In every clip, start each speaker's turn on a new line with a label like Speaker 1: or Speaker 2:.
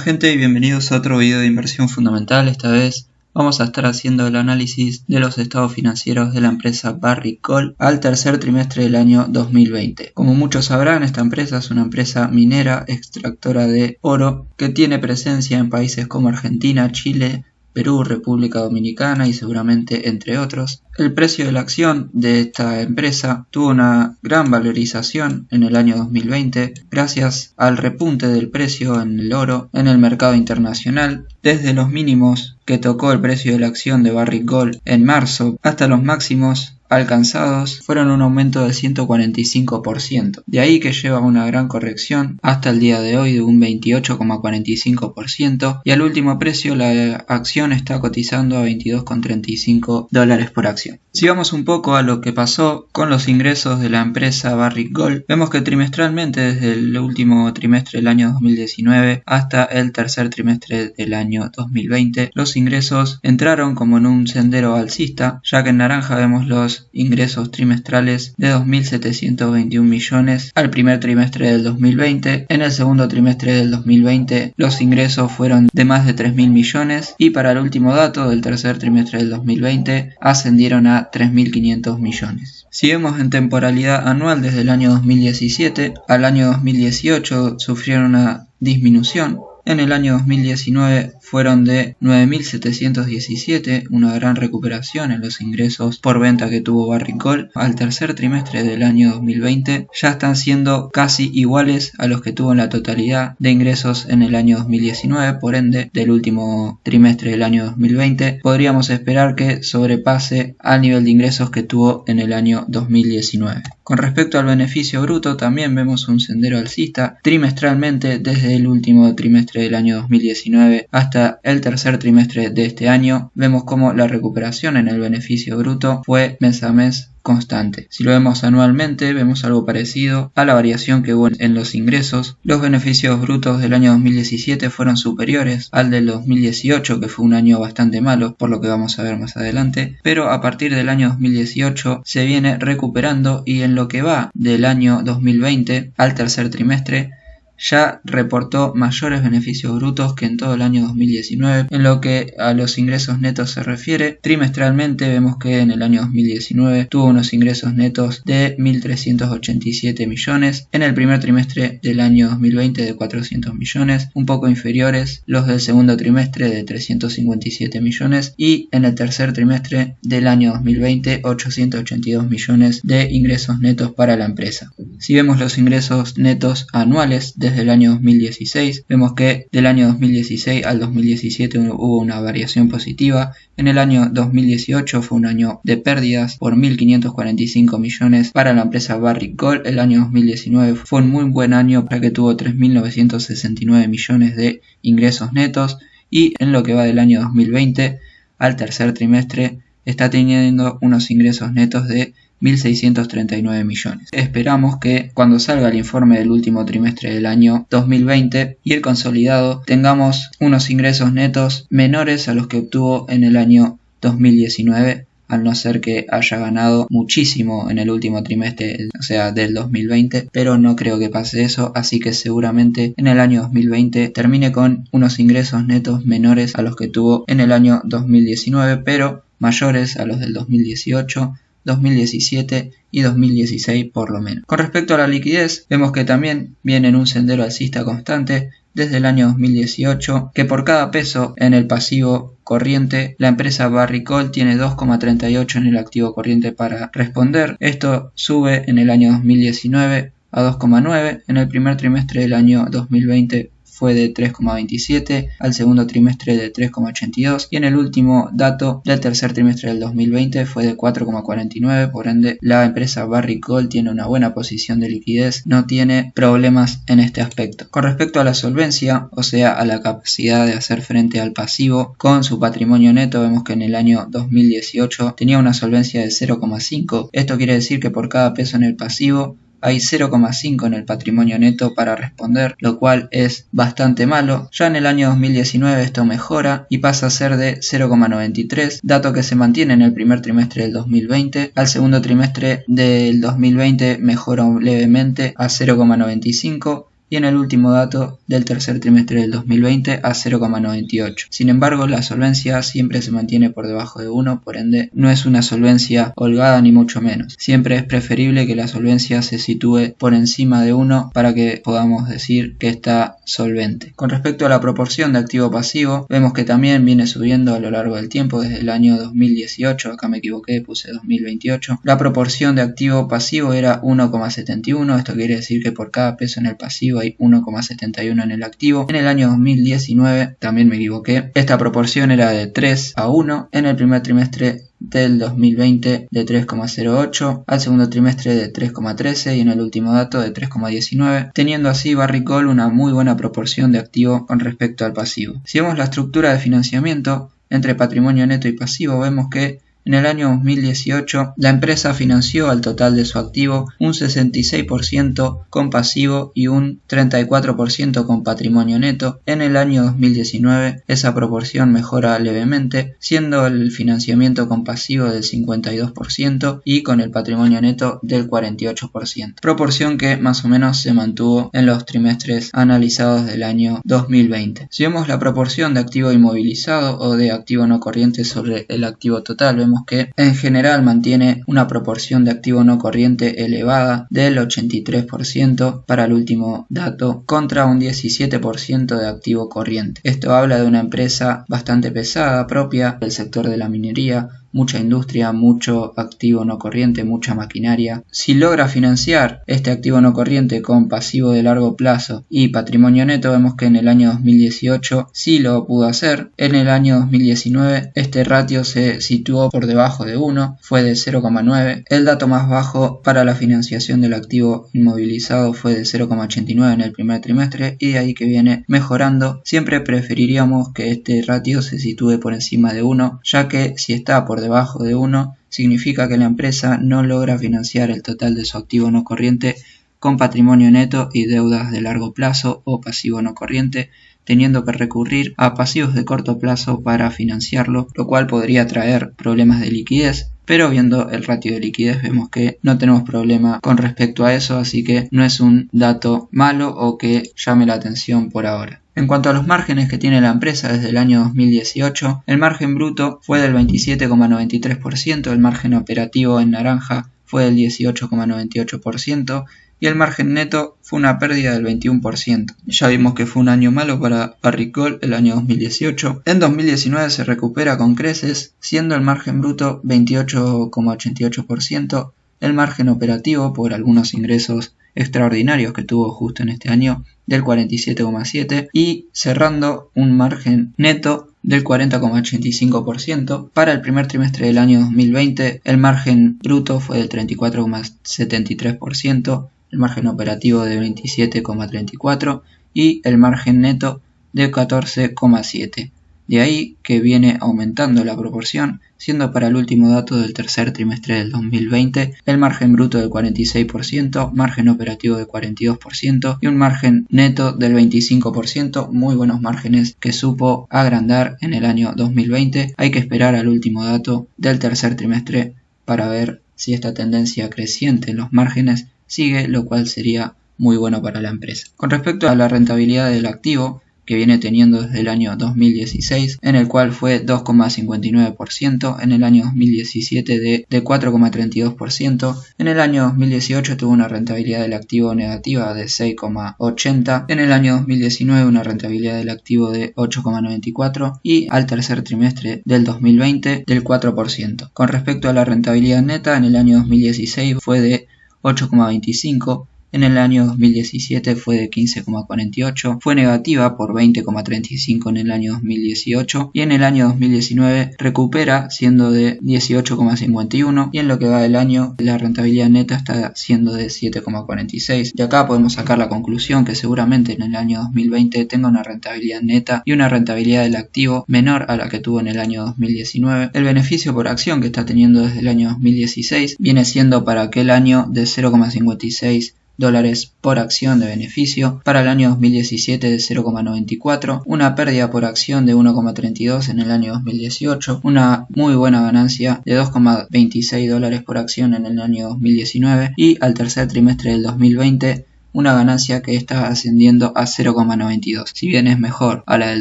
Speaker 1: gente y bienvenidos a otro video de inversión fundamental. Esta vez vamos a estar haciendo el análisis de los estados financieros de la empresa Barrick Gold al tercer trimestre del año 2020. Como muchos sabrán, esta empresa es una empresa minera extractora de oro que tiene presencia en países como Argentina, Chile, Perú, República Dominicana y seguramente entre otros. El precio de la acción de esta empresa tuvo una gran valorización en el año 2020 gracias al repunte del precio en el oro en el mercado internacional, desde los mínimos que tocó el precio de la acción de Barrick Gold en marzo hasta los máximos alcanzados fueron un aumento del 145%. De ahí que lleva una gran corrección hasta el día de hoy de un 28,45% y al último precio la acción está cotizando a $22,35 por acción. Si vamos un poco a lo que pasó con los ingresos de la empresa Barrick Gold, vemos que trimestralmente desde el último trimestre del año 2019 hasta el tercer trimestre del año 2020 los ingresos entraron como en un sendero alcista, ya que en naranja vemos los ingresos trimestrales de 2.721 millones al primer trimestre del 2020. En el segundo trimestre del 2020 los ingresos fueron de más de 3.000 millones y para el último dato del tercer trimestre del 2020 ascendieron a 3.500 millones. Si vemos en temporalidad anual desde el año 2017 al año 2018 sufrieron una disminución. En el año 2019 fueron de 9.717, una gran recuperación en los ingresos por venta que tuvo Barrick Gold. Al tercer trimestre del año 2020 ya están siendo casi iguales a los que tuvo en la totalidad de ingresos en el año 2019, por ende del último trimestre del año 2020 podríamos esperar que sobrepase al nivel de ingresos que tuvo en el año 2019. Con respecto al beneficio bruto también vemos un sendero alcista trimestralmente desde el último trimestre del año 2019 hasta el tercer trimestre de este año. Vemos como la recuperación en el beneficio bruto fue mes a mes constante. Si lo vemos anualmente vemos algo parecido a la variación que hubo en los ingresos. Los beneficios brutos del año 2017 fueron superiores al del 2018, que fue un año bastante malo, por lo que vamos a ver más adelante, pero a partir del año 2018 se viene recuperando y en lo que va del año 2020 al tercer trimestre ya reportó mayores beneficios brutos que en todo el año 2019. En lo que a los ingresos netos se refiere, trimestralmente vemos que en el año 2019 tuvo unos ingresos netos de 1.387 millones, en el primer trimestre del año 2020 de 400 millones, un poco inferiores los del segundo trimestre de 357 millones y en el tercer trimestre del año 2020 882 millones de ingresos netos para la empresa. Si vemos los ingresos netos anuales desde el año 2016, vemos que del año 2016 al 2017 hubo una variación positiva. En el año 2018 fue un año de pérdidas por 1.545 millones para la empresa Barrick Gold. El año 2019 fue un muy buen año para que tuvo 3.969 millones de ingresos netos y en lo que va del año 2020 al tercer trimestre está teniendo unos ingresos netos de 1.639 millones. Esperamos que cuando salga el informe del último trimestre del año 2020 y el consolidado tengamos unos ingresos netos menores a los que obtuvo en el año 2019, al no ser que haya ganado muchísimo en el último trimestre, o sea del 2020, pero no creo que pase eso, así que seguramente en el año 2020 termine con unos ingresos netos menores a los que tuvo en el año 2019, pero mayores a los del 2018, 2017 y 2016 por lo menos. Con respecto a la liquidez, vemos que también viene en un sendero alcista constante desde el año 2018, que por cada peso en el pasivo corriente, la empresa Barrick Gold tiene 2,38 en el activo corriente para responder. Esto sube en el año 2019 a 2,9, en el primer trimestre del año 2020 fue de 3,27, al segundo trimestre de 3,82 y en el último dato del tercer trimestre del 2020 fue de 4,49, por ende la empresa Barrick Gold tiene una buena posición de liquidez, no tiene problemas en este aspecto. Con respecto a la solvencia, o sea a la capacidad de hacer frente al pasivo con su patrimonio neto, vemos que en el año 2018 tenía una solvencia de 0,5, esto quiere decir que por cada peso en el pasivo hay 0,5 en el patrimonio neto para responder, lo cual es bastante malo. Ya en el año 2019 esto mejora y pasa a ser de 0,93, dato que se mantiene en el primer trimestre del 2020. Al segundo trimestre del 2020 mejora levemente a 0,95 y en el último dato del tercer trimestre del 2020 a 0,98. Sin embargo, la solvencia siempre se mantiene por debajo de 1, por ende no es una solvencia holgada ni mucho menos. Siempre es preferible que la solvencia se sitúe por encima de 1 para que podamos decir que está solvente. Con respecto a la proporción de activo pasivo, vemos que también viene subiendo a lo largo del tiempo desde el año 2018, acá me equivoqué, puse 2028. La proporción de activo pasivo era 1,71, esto quiere decir que por cada peso en el pasivo hay 1,71 en el activo. En el año 2019, también me equivoqué, esta proporción era de 3 a 1, en el primer trimestre del 2020 de 3,08, al segundo trimestre de 3,13 y en el último dato de 3,19, teniendo así Barrick Gold una muy buena proporción de activo con respecto al pasivo. Si vemos la estructura de financiamiento entre patrimonio neto y pasivo, vemos que en el año 2018 la empresa financió al total de su activo un 66% con pasivo y un 34% con patrimonio neto. En el año 2019 esa proporción mejora levemente, siendo el financiamiento con pasivo del 52% y con el patrimonio neto del 48%, proporción que más o menos se mantuvo en los trimestres analizados del año 2020. Si vemos la proporción de activo inmovilizado o de activo no corriente sobre el activo total, vemos que en general mantiene una proporción de activo no corriente elevada del 83% para el último dato contra un 17% de activo corriente. Esto habla de una empresa bastante pesada, propia del sector de la minería, mucha industria, mucho activo no corriente, mucha maquinaria. Si logra financiar este activo no corriente con pasivo de largo plazo y patrimonio neto, vemos que en el año 2018 sí lo pudo hacer. En el año 2019 este ratio se situó por debajo de 1, fue de 0,9. El dato más bajo para la financiación del activo inmovilizado fue de 0,89 en el primer trimestre y de ahí que viene mejorando. Siempre preferiríamos que este ratio se sitúe por encima de 1, ya que si está por debajo de 1 significa que la empresa no logra financiar el total de su activo no corriente con patrimonio neto y deudas de largo plazo o pasivo no corriente, teniendo que recurrir a pasivos de corto plazo para financiarlo, lo cual podría traer problemas de liquidez, pero viendo el ratio de liquidez vemos que no tenemos problema con respecto a eso, así que no es un dato malo o que llame la atención por ahora. En cuanto a los márgenes que tiene la empresa desde el año 2018, el margen bruto fue del 27,93%, el margen operativo en naranja fue del 18,98% y el margen neto fue una pérdida del 21%. Ya vimos que fue un año malo para Barrick Gold el año 2018. En 2019 se recupera con creces, siendo el margen bruto 28,88%, el margen operativo por algunos ingresos extraordinarios que tuvo justo en este año del 47,7% y cerrando un margen neto del 40,85%. Para el primer trimestre del año 2020 el margen bruto fue del 34,73%, el margen operativo de 27,34% y el margen neto de 14,7%. De ahí que viene aumentando la proporción, siendo para el último dato del tercer trimestre del 2020 el margen bruto del 46%, margen operativo del 42% y un margen neto del 25%, muy buenos márgenes que supo agrandar en el año 2020. Hay que esperar al último dato del tercer trimestre para ver si esta tendencia creciente en los márgenes sigue, lo cual sería muy bueno para la empresa. Con respecto a la rentabilidad del activo, que viene teniendo desde el año 2016, en el cual fue 2,59%, en el año 2017 de 4,32%, en el año 2018 tuvo una rentabilidad del activo negativa de 6,80%, en el año 2019 una rentabilidad del activo de 8,94% y al tercer trimestre del 2020 del 4%. Con respecto a la rentabilidad neta, en el año 2016 fue de 8,25%, en el año 2017 fue de 15,48, fue negativa por 20,35 en el año 2018 y en el año 2019 recupera siendo de 18,51 y en lo que va del año la rentabilidad neta está siendo de 7,46. De acá podemos sacar la conclusión que seguramente en el año 2020 tenga una rentabilidad neta y una rentabilidad del activo menor a la que tuvo en el año 2019. El beneficio por acción que está teniendo desde el año 2016 viene siendo para aquel año de 0,56 dólares por acción de beneficio, para el año 2017 de 0,94, una pérdida por acción de 1,32 en el año 2018, una muy buena ganancia de 2,26 dólares por acción en el año 2019 y al tercer trimestre del 2020 una ganancia que está ascendiendo a 0,92. Si bien es mejor a la del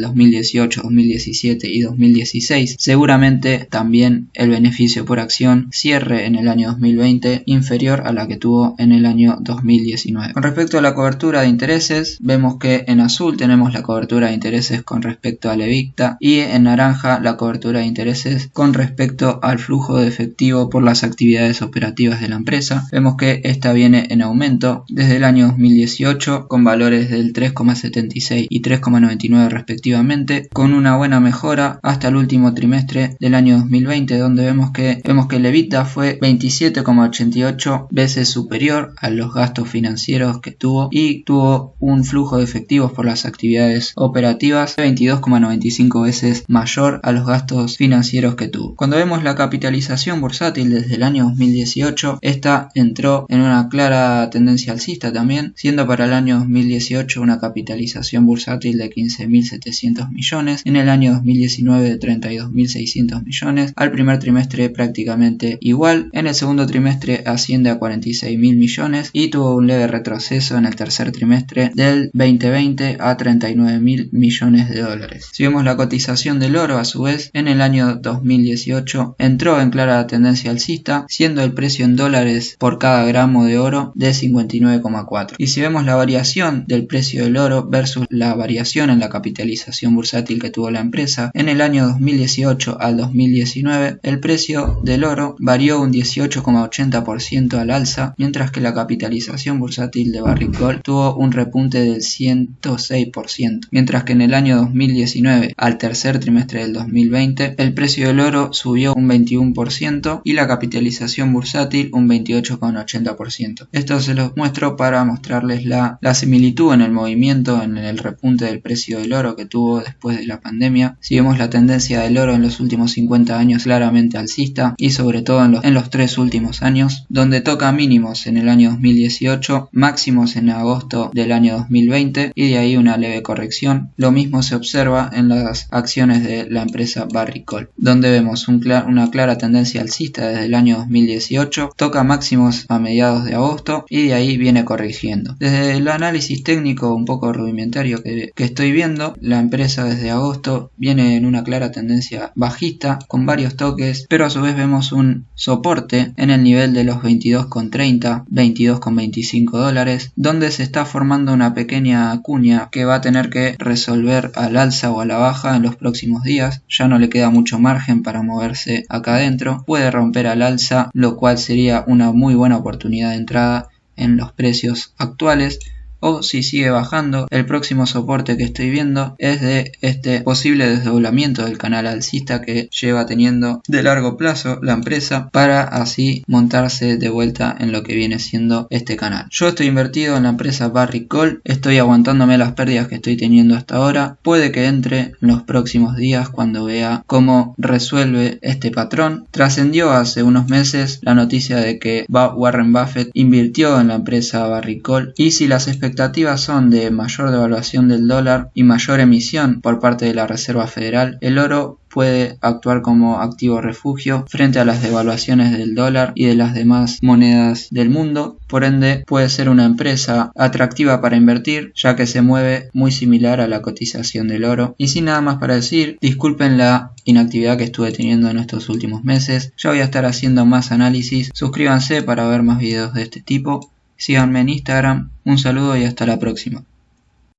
Speaker 1: 2018, 2017 y 2016, seguramente también el beneficio por acción cierre en el año 2020 inferior a la que tuvo en el año 2019. Con respecto a la cobertura de intereses, vemos que en azul tenemos la cobertura de intereses con respecto al EBITDA y en naranja la cobertura de intereses con respecto al flujo de efectivo por las actividades operativas de la empresa. Vemos que esta viene en aumento desde el año 2018 con valores del 3,76 y 3,99 respectivamente, con una buena mejora hasta el último trimestre del año 2020, donde vemos que el EBITDA fue 27,88 veces superior a los gastos financieros que tuvo y tuvo un flujo de efectivos por las actividades operativas 22,95 veces mayor a los gastos financieros que tuvo. Cuando vemos la capitalización bursátil desde el año 2018, esta entró en una clara tendencia alcista también, siendo para el año 2018 una capitalización bursátil de 15.700 millones, en el año 2019 de 32.600 millones, al primer trimestre prácticamente igual, en el segundo trimestre asciende a 46.000 millones y tuvo un leve retroceso en el tercer trimestre del 2020 a 39.000 millones de dólares. Si vemos la cotización del oro, a su vez, en el año 2018 entró en clara tendencia alcista, siendo el precio en dólares por cada gramo de oro de 59,4. Y si vemos la variación del precio del oro versus la variación en la capitalización bursátil que tuvo la empresa, en el año 2018 al 2019 el precio del oro varió un 18,80% al alza, mientras que la capitalización bursátil de Barrick Gold tuvo un repunte del 106%, mientras que en el año 2019 al tercer trimestre del 2020 el precio del oro subió un 21% y la capitalización bursátil un 28,80%. Esto se los muestro para mostrarles la similitud en el movimiento, en el repunte del precio del oro que tuvo después de la pandemia. Si vemos la tendencia del oro en los últimos 50 años claramente alcista y sobre todo en los 3 últimos años, donde toca mínimos en el año 2018, máximos en agosto del año 2020 y de ahí una leve corrección. Lo mismo se observa en las acciones de la empresa Barrick Gold, donde vemos una clara tendencia alcista desde el año 2018, toca máximos a mediados de agosto y de ahí viene corrigiendo. Desde el análisis técnico un poco rudimentario que estoy viendo, la empresa desde agosto viene en una clara tendencia bajista con varios toques, pero a su vez vemos un soporte en el nivel de los 22,30, 22,25 dólares, donde se está formando una pequeña cuña que va a tener que resolver al alza o a la baja en los próximos días. Ya no le queda mucho margen para moverse acá adentro, puede romper al alza, lo cual sería una muy buena oportunidad de entrada en los precios actuales, o si sigue bajando, el próximo soporte que estoy viendo es de este posible desdoblamiento del canal alcista que lleva teniendo de largo plazo la empresa para así montarse de vuelta en lo que viene siendo este canal. Yo estoy invertido en la empresa Barrick Gold, estoy aguantándome las pérdidas que estoy teniendo hasta ahora, puede que entre en los próximos días cuando vea cómo resuelve este patrón. Trascendió hace unos meses la noticia de que Warren Buffett invirtió en la empresa Barrick Gold y si las expectativas son de mayor devaluación del dólar y mayor emisión por parte de la Reserva Federal, el oro puede actuar como activo refugio frente a las devaluaciones del dólar y de las demás monedas del mundo. Por ende, puede ser una empresa atractiva para invertir, ya que se mueve muy similar a la cotización del oro. Y sin nada más para decir, disculpen la inactividad que estuve teniendo en estos últimos meses. Ya voy a estar haciendo más análisis. Suscríbanse para ver más videos de este tipo. Síganme en Instagram. Un saludo y hasta la próxima.